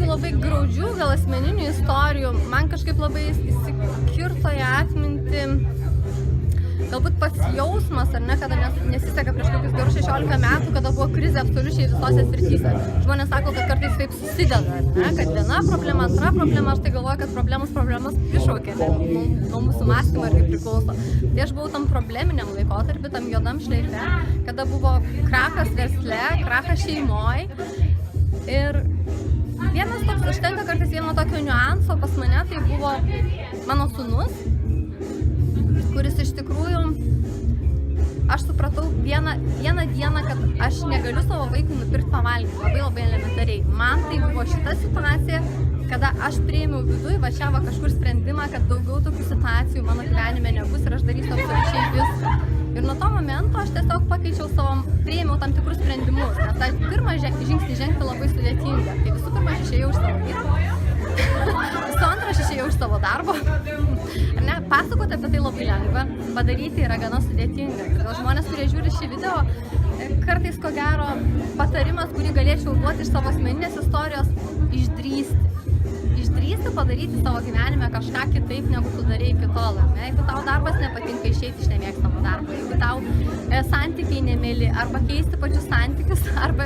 tokių labai graudžių, gal asmeninių istorijų. Man kažkaip labai įsikirto į atmintį galbūt pats jausmas, ar ne, kada nesiseka prieš kokius gerus 16 metų, kada buvo krizė absoliučiai visose srityse. Žmonės sako, kad kartais taip susideda, ar ne, kad viena problema, antra problema, aš tai galvoju, kad problemas iššaukia nuo mūsų mąstymo ir kaip priklauso. Tai aš buvau tam probleminiam laikotarpį, tam juodam šleife, kada buvo krachas versle, krachas šeimoj. Ir vienas toks užtenka kartais vieno tokio niuanso pas mane, tai buvo mano sūnus, kuris iš tikrųjų, aš supratau vieną dieną, kad aš negaliu savo vaikui nupirkti pavalgyti, labai elementariai. Man tai buvo šita situacija, kada aš priėmiau viduj, va čia va kažkur sprendimą, kad daugiau tokių situacijų mano gyvenime nebus ir aš darysiu absoliučiai viską. Ir nuo to momento aš tiesiog priėmiau tam tikrus sprendimus, nes tą pirmą žingsnį žengti labai sudėtinga. Tai visų pirma, aš išėjau iš savo vyrų. Visų antra, aš išėjau iš savo darbo. Ar ne, pasakoti apie tai labai lengva, padaryti yra gana sudėtinga. Gal žmonės, kurie žiūri šį video, kartais ko gero patarimas, kurį galėčiau duoti iš savo asmeninės istorijos, išdrįsti padaryti savo gyvenime kažką kitaip, negu tu darei iki tol. Jeigu tau darbas nepatinka, išeiti iš nemėgstamo darbo. Jeigu tau santykiai nemėli, arba keisti pačius santykius, arba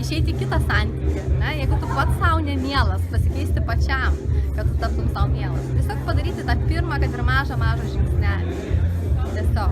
išeiti į kitą santykį. Jeigu tu pats savo nemielas, pasikeisti pačiam, kad tu taptum savo mielas. Tiesiog padaryti tą pirmą, kad ir mažą žingsnelį. Tiesiog.